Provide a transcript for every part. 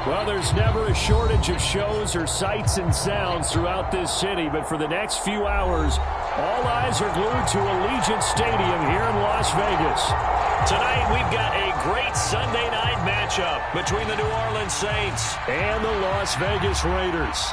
Well, there's never a shortage of shows or sights and sounds throughout this city, but for the next few hours, all eyes are glued to Allegiant Stadium here in Las Vegas. Tonight, we've got a great Sunday night matchup between the New Orleans Saints and the Las Vegas Raiders.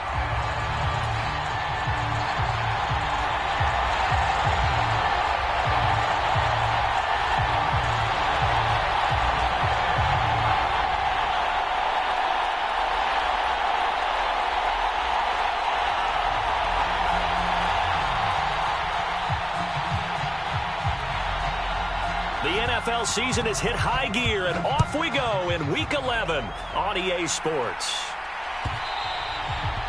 NFL season has hit high gear, and off we go in Week 11 on EA Sports.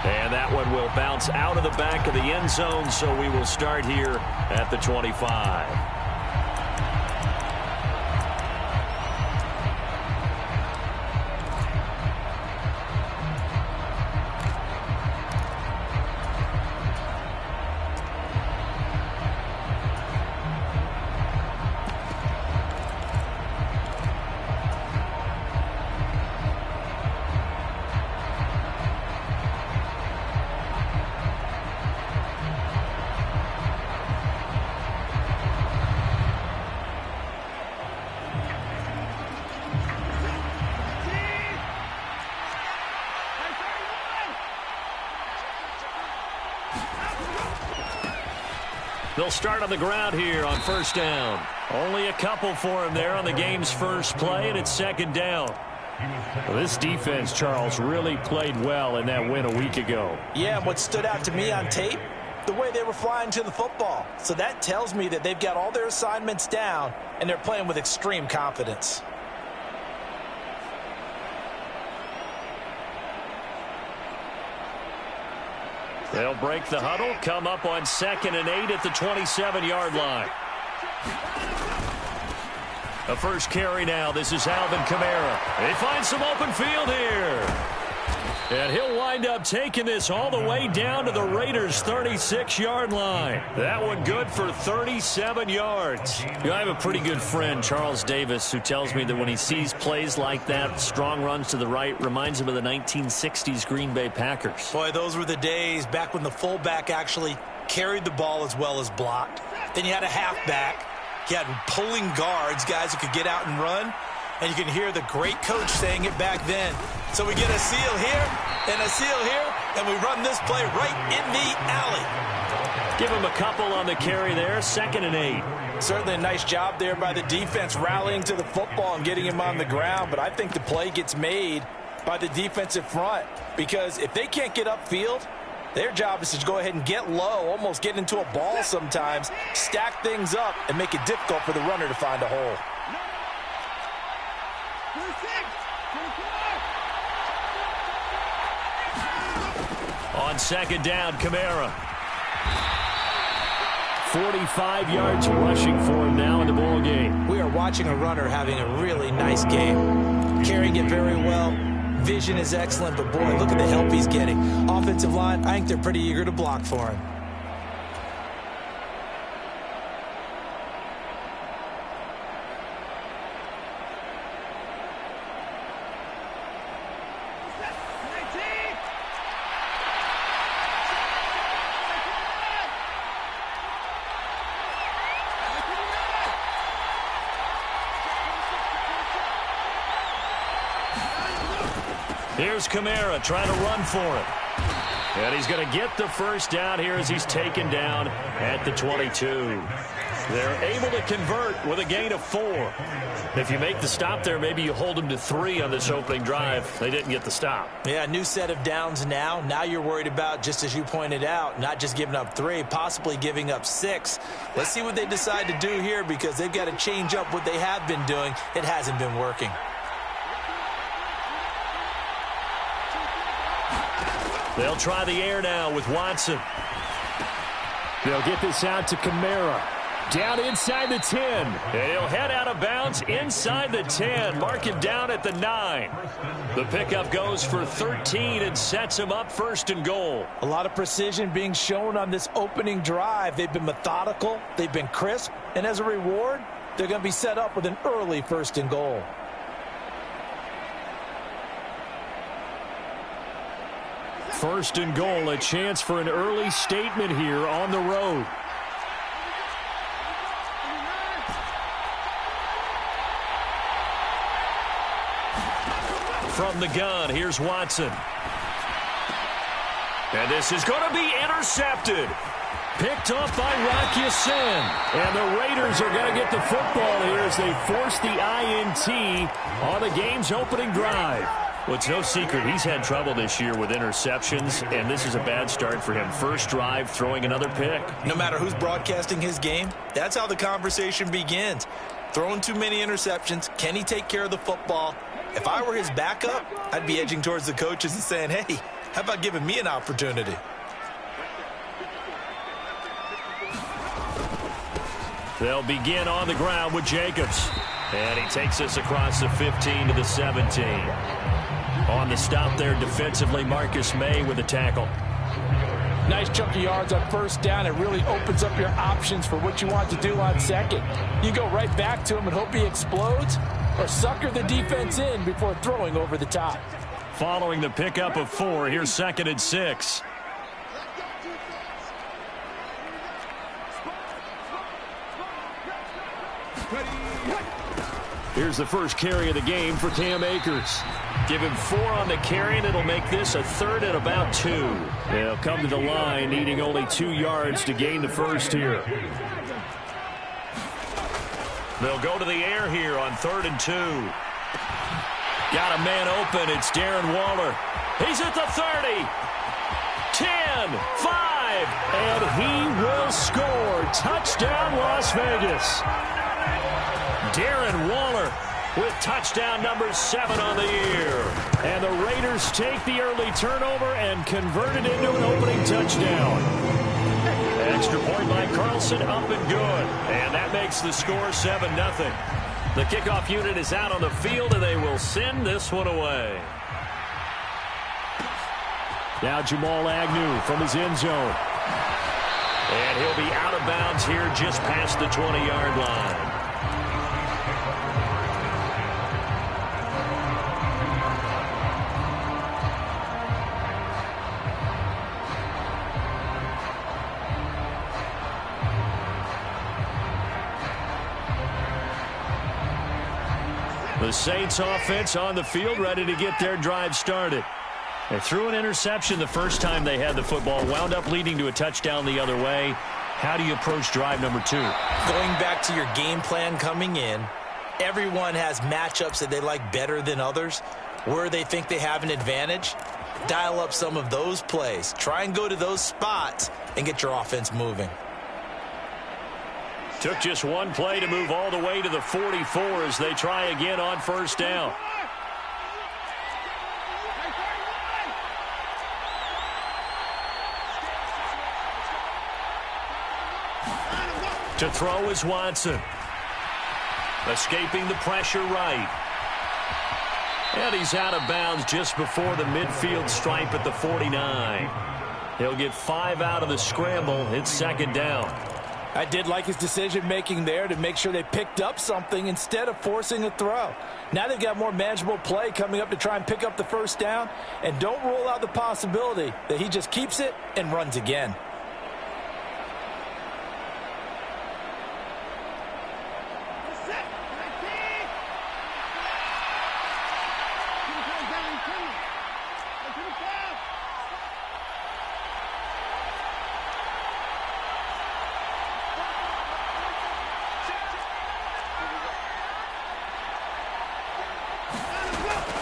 And that one will bounce out of the back of the end zone, so we will start here at the 25. They'll start on the ground here on first down. Only a couple for him there on the game's first play, and it's second down. Well, this defense, Charles, really played well in that win a week ago. Yeah, and what stood out to me on tape, the way they were flying to the football. So that tells me that they've got all their assignments down, and they're playing with extreme confidence. They'll break the huddle, come up on 2nd and 8 at the 27-yard line. A first carry now. This is Alvin Kamara. They find some open field here. And he'll wind up taking this all the way down to the Raiders' 36-yard line. That one good for 37 yards. You know, I have a pretty good friend, Charles Davis, who tells me that when he sees plays like that, strong runs to the right, reminds him of the 1960s Green Bay Packers. Boy, those were the days back when the fullback actually carried the ball as well as blocked. Then you had a halfback. You had pulling guards, guys who could get out and run. And you can hear the great coach saying it back then. So we get a seal here and a seal here, and we run this play right in the alley. Give him a couple on the carry there, 2nd and 8. Certainly a nice job there by the defense rallying to the football and getting him on the ground, but I think the play gets made by the defensive front because if they can't get upfield, their job is to go ahead and get low, almost get into a ball sometimes, stack things up, and make it difficult for the runner to find a hole. On 2nd down, Kamara. 45 yards rushing for him now in the ball game. We are watching a runner having a really nice game. Carrying it very well. Vision is excellent, but boy, look at the help he's getting. Offensive line, I think they're pretty eager to block for him. Here's Kamara trying to run for him. And he's going to get the first down here as he's taken down at the 22. They're able to convert with a gain of 4. If you make the stop there, maybe you hold them to 3 on this opening drive. They didn't get the stop. Yeah, new set of downs now. Now you're worried about, just as you pointed out, not just giving up 3, possibly giving up 6. Let's see what they decide to do here because they've got to change up what they have been doing. It hasn't been working. They'll try the air now with Watson. They'll get this out to Kamara. Down inside the 10. And he'll head out of bounds inside the 10. Mark him down at the 9. The pickup goes for 13 and sets him up 1st and goal. A lot of precision being shown on this opening drive. They've been methodical. They've been crisp. And as a reward, they're going to be set up with an early 1st and goal. First and goal, a chance for an early statement here on the road. From the gun, here's Watson. And this is going to be intercepted. Picked off by Rocky Sin. And the Raiders are going to get the football here as they force the INT on the game's opening drive. Well, it's no secret he's had trouble this year with interceptions, and this is a bad start for him. First drive, throwing another pick. No matter who's broadcasting his game, that's how the conversation begins. Throwing too many interceptions. Can he take care of the football? If I were his backup, I'd be edging towards the coaches and saying, hey, how about giving me an opportunity? They'll begin on the ground with Jacobs. And he takes us across the 15 to the 17. On the stop there defensively, Marcus May with a tackle. Nice chunk of yards on first down. It really opens up your options for what you want to do on second. You go right back to him and hope he explodes, or sucker the defense in before throwing over the top. Following the pickup of 4, here's 2nd and 6. Here's the first carry of the game for Cam Akers. Give him 4 on the carry, and it'll make this a 3rd and about 2. They'll come to the line, needing only 2 yards to gain the first here. They'll go to the air here on 3rd and 2. Got a man open. It's Darren Waller. He's at the 30. 10, 5, and he will score. Touchdown, Las Vegas. Darren Waller with touchdown number 7 on the year. And the Raiders take the early turnover and convert it into an opening touchdown. Extra point by Carlson, up and good. And that makes the score 7-0. The kickoff unit is out on the field, and they will send this one away. Now Jamal Agnew from his end zone. And he'll be out of bounds here just past the 20-yard line. The Saints offense on the field, ready to get their drive started. They threw an interception the first time they had the football, wound up leading to a touchdown the other way. How do you approach drive number 2? Going back to your game plan coming in, everyone has matchups that they like better than others. Where they think they have an advantage, dial up some of those plays. Try and go to those spots and get your offense moving. Took just one play to move all the way to the 44 as they try again on first down. To throw is Watson. Escaping the pressure right. And he's out of bounds just before the midfield stripe at the 49. He'll get 5 out of the scramble. It's 2nd down. I did like his decision-making there to make sure they picked up something instead of forcing a throw. Now they've got more manageable play coming up to try and pick up the first down, and don't rule out the possibility that he just keeps it and runs again.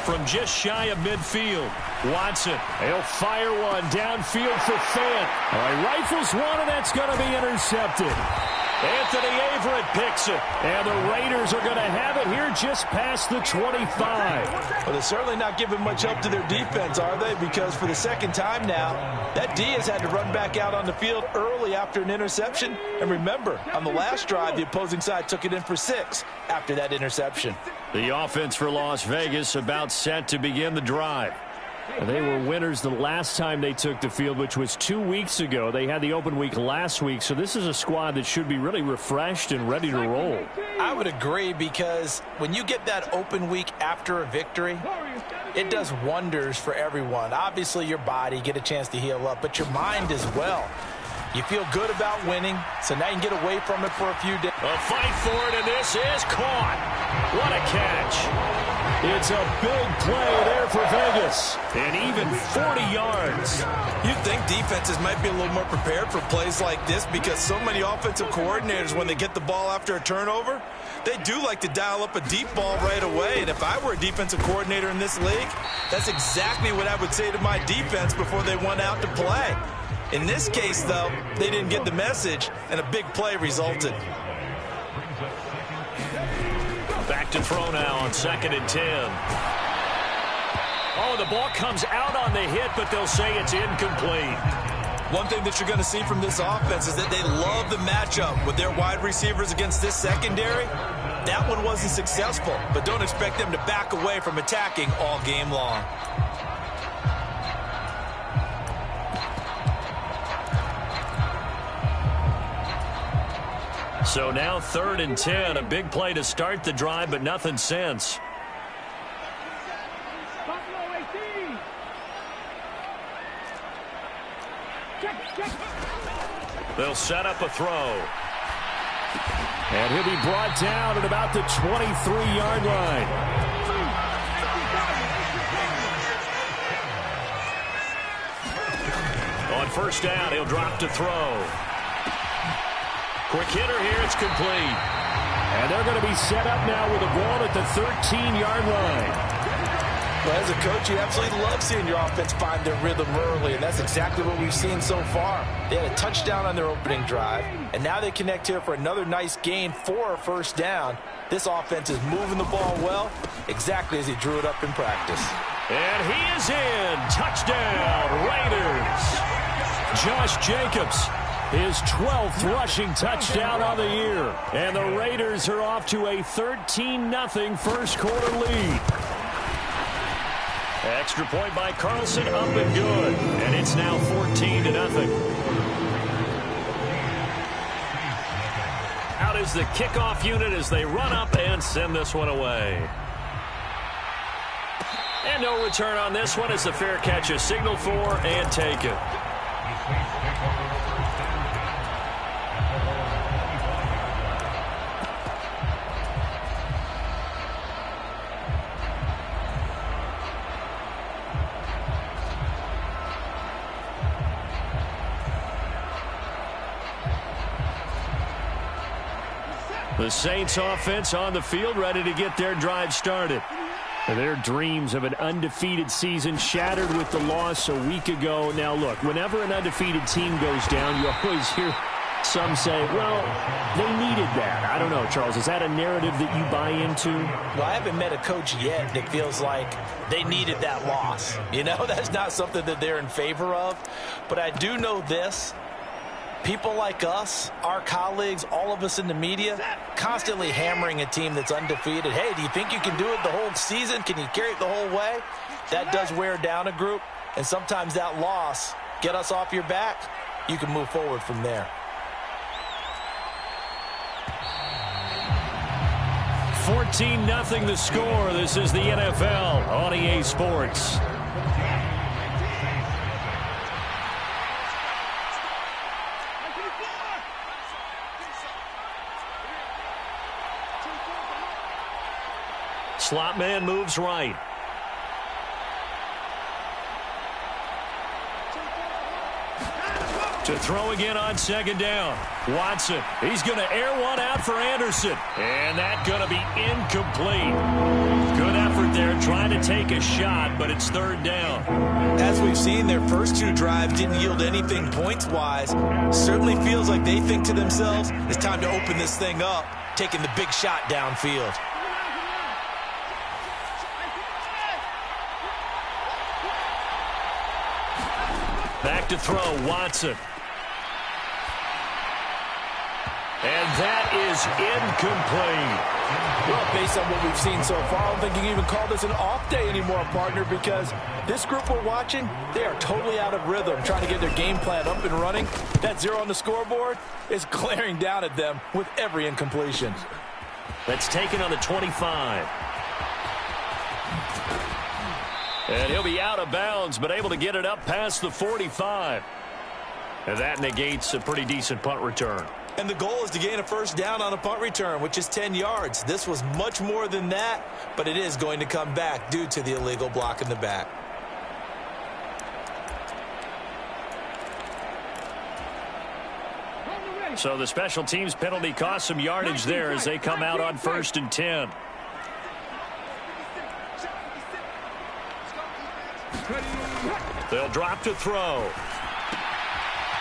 From just shy of midfield, Watson, he'll fire one downfield for Fant. He rifles one, and that's going to be intercepted. Anthony Averett picks it, and the Raiders are going to have it here just past the 25. Well, they're certainly not giving much help to their defense, are they? Because for the second time now, that D has had to run back out on the field early after an interception. And remember, on the last drive, the opposing side took it in for 6 after that interception. The offense for Las Vegas about set to begin the drive. They were winners the last time they took the field, which was 2 weeks ago. They had the open week last week, so this is a squad that should be really refreshed and ready to roll. I would agree, because when you get that open week after a victory, it does wonders for everyone. Obviously, your body, get a chance to heal up, but your mind as well. You feel good about winning, so now you can get away from it for a few days. A fight for it, and this is caught. What a catch. It's a big play there for Vegas, and even 40 yards. You'd think defenses might be a little more prepared for plays like this, because so many offensive coordinators, when they get the ball after a turnover, they do like to dial up a deep ball right away. And if I were a defensive coordinator in this league, that's exactly what I would say to my defense before they went out to play. In this case, though, they didn't get the message, and a big play resulted. Back to throw now on 2nd and 10. Oh, the ball comes out on the hit, but they'll say it's incomplete. One thing that you're going to see from this offense is that they love the matchup with their wide receivers against this secondary. That one wasn't successful, but don't expect them to back away from attacking all game long. So now 3rd and 10, a big play to start the drive, but nothing since. They'll set up a throw. And he'll be brought down at about the 23-yard line. On 1st down, he'll drop to throw. Quick hitter here, it's complete. And they're going to be set up now with a ball at the 13-yard line. Well, as a coach, you absolutely love seeing your offense find their rhythm early, and that's exactly what we've seen so far. They had a touchdown on their opening drive, and now they connect here for another nice gain for a 1st down. This offense is moving the ball well, exactly as he drew it up in practice. And he is in. Touchdown, Raiders. Josh Jacobs, his 12th rushing touchdown on the year. And the Raiders are off to a 13-0 first quarter lead. Extra point by Carlson, up and good. And it's now 14-0. Out is the kickoff unit as they run up and send this one away. And no return on this one as the fair catch is signaled for and taken. The Saints offense on the field, ready to get their drive started. Their dreams of an undefeated season shattered with the loss a week ago. Now, look, whenever an undefeated team goes down, you always hear some say, well, they needed that. I don't know, Charles. Is that a narrative that you buy into? Well, I haven't met a coach yet that feels like they needed that loss. You know, that's not something that they're in favor of. But I do know this. People like us, our colleagues, all of us in the media, constantly hammering a team that's undefeated. Hey, do you think you can do it the whole season? Can you carry it the whole way? That does wear down a group, and sometimes that loss, get us off your back, you can move forward from there. 14-0 the score. This is the NFL on EA Sports. Slot man moves right. To throw again on 2nd down. Watson, he's going to air one out for Anderson. And that's going to be incomplete. Good effort there trying to take a shot, but it's 3rd down. As we've seen, their first 2 drives didn't yield anything points-wise. Certainly feels like they think to themselves, it's time to open this thing up, taking the big shot downfield. Back to throw, Watson. And that is incomplete. Well, based on what we've seen so far, I don't think you can even call this an off day anymore, partner, because this group we're watching, they are totally out of rhythm, trying to get their game plan up and running. That 0 on the scoreboard is glaring down at them with every incompletion. That's taken on the 25. And he'll be out of bounds, but able to get it up past the 45. And that negates a pretty decent punt return. And the goal is to gain a first down on a punt return, which is 10 yards. This was much more than that, but it is going to come back due to the illegal block in the back. So the special teams penalty cost some yardage there as they come out on 1st and 10. They'll drop to throw.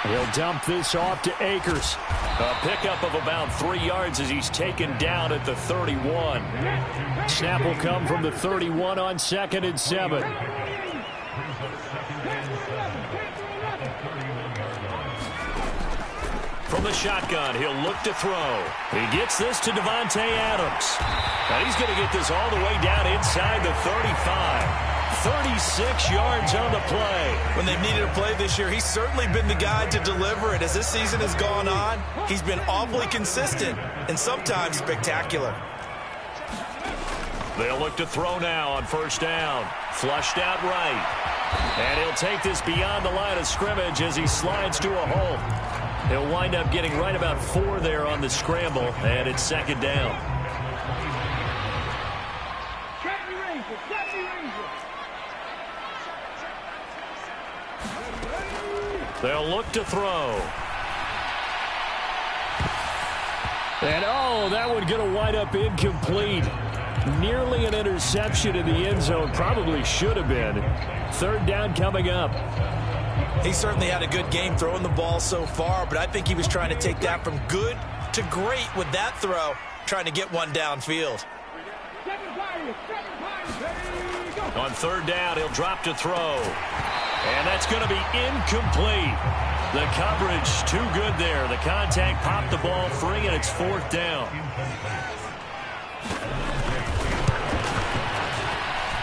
He'll dump this off to Akers. A pickup of about 3 yards as he's taken down at the 31. Snap will come from the 31 on 2nd and 7. From the shotgun, he'll look to throw. He gets this to Devontae Adams. And he's going to get this all the way down inside the 35. 36 yards on the play. When they've needed a play this year, he's certainly been the guy to deliver it. As this season has gone on, he's been awfully consistent and sometimes spectacular. They'll look to throw now on 1st down. Flushed out right. And he'll take this beyond the line of scrimmage as he slides to a hole. He'll wind up getting right about 4 there on the scramble, and it's 2nd down. They'll look to throw. And, oh, that one going to wind up incomplete. Nearly an interception in the end zone. Probably should have been. 3rd down coming up. He certainly had a good game throwing the ball so far, but I think he was trying to take that from good to great with that throw, trying to get one downfield. On 3rd down, he'll drop to throw. And that's going to be incomplete. The coverage too good there. The contact popped the ball free, and it's 4th down.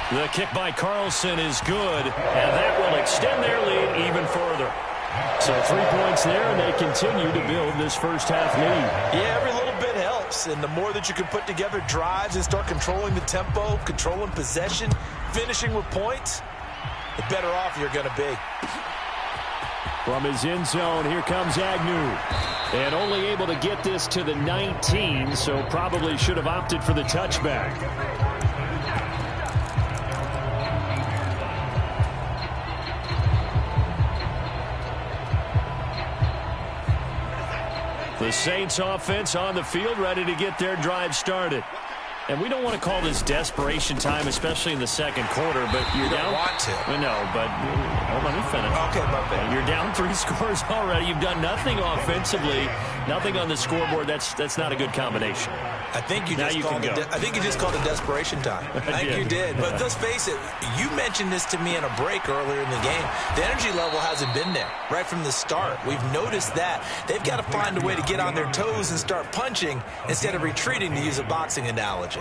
The kick by Carlson is good, and that will extend their lead even further. So 3 points there, and they continue to build this first half lead. Yeah, every little bit helps, and the more that you can put together drives and start controlling the tempo, controlling possession, finishing with points, the better off you're going to be. From his end zone, here comes Agnew. And only able to get this to the 19, so probably should have opted for the touchback. The Saints offense on the field, ready to get their drive started. And we don't want to call this desperation time, especially in the 2nd quarter, but you're down. Want to. No, but hold on, let me finish. Okay, my bad. You're down 3 scores already. You've done nothing offensively, nothing on the scoreboard. That's not a good combination. I think you just called it desperation time. I think you did. But let's face it, you mentioned this to me in a break earlier in the game. The energy level hasn't been there right from the start. We've noticed that. They've got to find a way to get on their toes and start punching instead of retreating, to use a boxing analogy.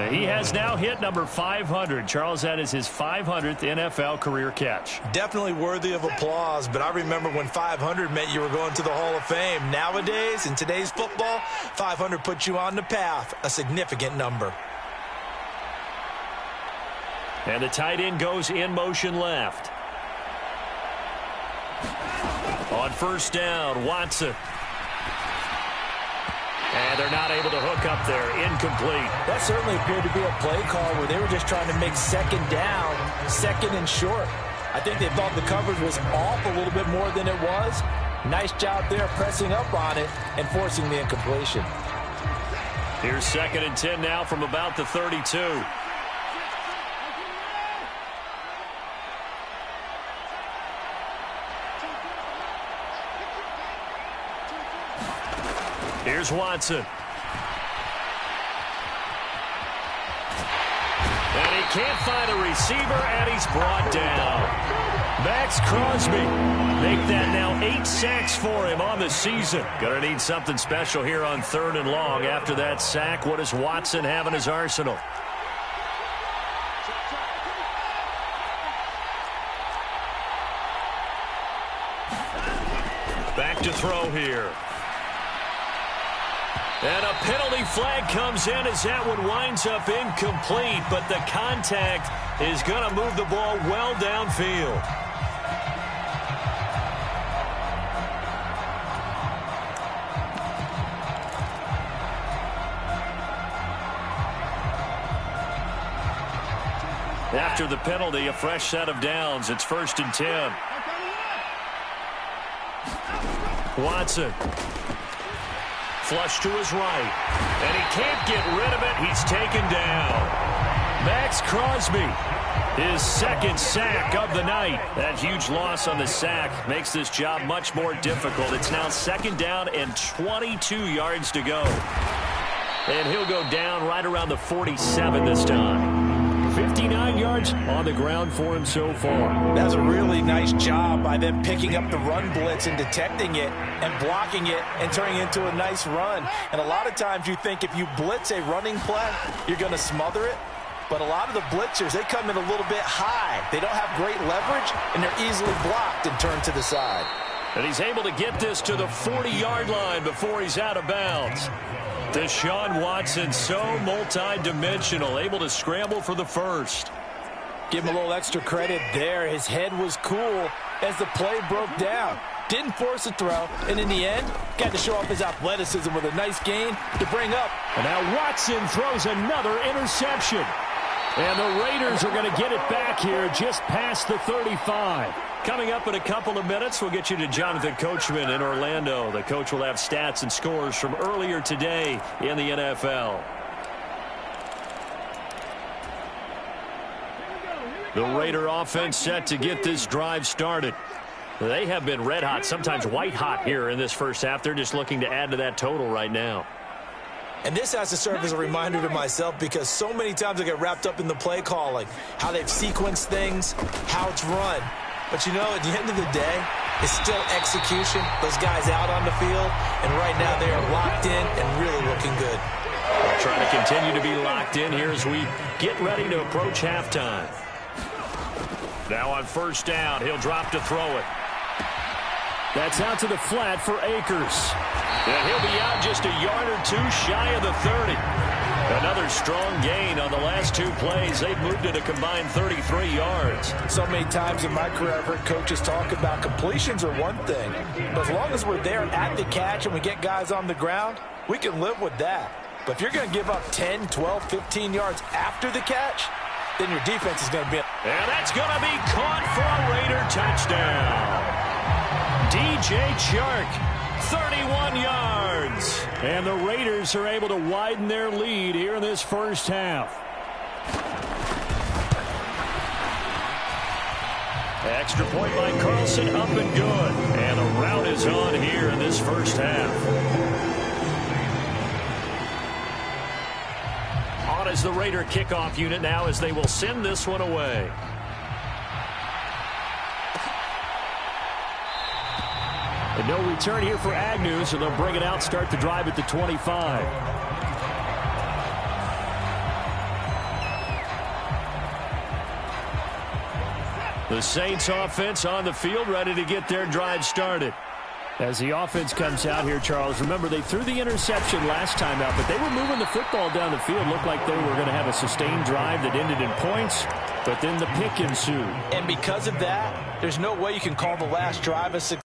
He has now hit number 500. Charles, that is his 500th NFL career catch. Definitely worthy of applause, but I remember when 500 meant you were going to the Hall of Fame. Nowadays, in today's football, 500 puts you on the path, a significant number. And the tight end goes in motion left. On 1st down, Watson. And they're not able to hook up there. Incomplete. That certainly appeared to be a play call where they were just trying to make 2nd down, 2nd and short. I think they thought the coverage was off a little bit more than it was. Nice job there pressing up on it and forcing the incompletion. Here's 2nd and 10 now from about the 32. Here's Watson. And he he can't find a receiver, and he's brought down. Max Crosby make that now 8 sacks for him on the season. Gonna need something special here on 3rd and long. After that sack, what does Watson have in his arsenal? Back to throw here. And a penalty flag comes in as that one winds up incomplete, but the contact is going to move the ball well downfield. After the penalty, a fresh set of downs. It's 1st and 10. Watson. Flush to his right. And he can't get rid of it. He's taken down. Max Crosby, his 2nd sack of the night. That huge loss on the sack makes this job much more difficult. It's now 2nd down and 22 yards to go. And he'll go down right around the 47 this time. 59 yards on the ground for him so far. That's a really nice job by them picking up the run blitz and detecting it and blocking it and turning it into a nice run. And a lot of times you think if you blitz a running play, you're going to smother it. But a lot of the blitzers, they come in a little bit high. They don't have great leverage, and they're easily blocked and turned to the side. And he's able to get this to the 40-yard line before he's out of bounds. Deshaun Watson, so multi-dimensional, able to scramble for the first. Give him a little extra credit there. His head was cool as the play broke down. Didn't force a throw, and in the end, got to show off his athleticism with a nice gain to bring up. And now Watson throws another interception. And the Raiders are going to get it back here just past the 35. Coming up in a couple of minutes, we'll get you to Jonathan Coachman in Orlando. The coach will have stats and scores from earlier today in the NFL. The Raider offense set to get this drive started. They have been red hot, sometimes white hot here in this first half. They're just looking to add to that total right now. And this has to serve as a reminder to myself because so many times I get wrapped up in the play calling, how they've sequenced things, how it's run. But, you know, at the end of the day, it's still execution. Those guys out on the field, and right now they are locked in and really looking good. We're trying to continue to be locked in here as we get ready to approach halftime. Now on 1st down, he'll drop to throw it. That's out to the flat for Akers. And he'll be out just a yard or two shy of the 30. Another strong gain on the last 2 plays. They've moved it a combined 33 yards. So many times in my career I've heard coaches talk about completions are one thing. But as long as we're there at the catch and we get guys on the ground, we can live with that. But if you're going to give up 10, 12, 15 yards after the catch, then your defense is going to be... And that's going to be caught for a Raider touchdown. DJ Chark, 31 yards. And the Raiders are able to widen their lead here in this first half. Extra point by Carlson, up and good. And the route is on here in this first half. On is the Raider kickoff unit now as they will send this one away. And no return here for Agnew, so they'll bring it out, start the drive at the 25. The Saints offense on the field, ready to get their drive started. As the offense comes out here, Charles, remember they threw the interception last time out, but they were moving the football down the field. Looked like they were going to have a sustained drive that ended in points, but then the pick ensued. And because of that, there's no way you can call the last drive a success.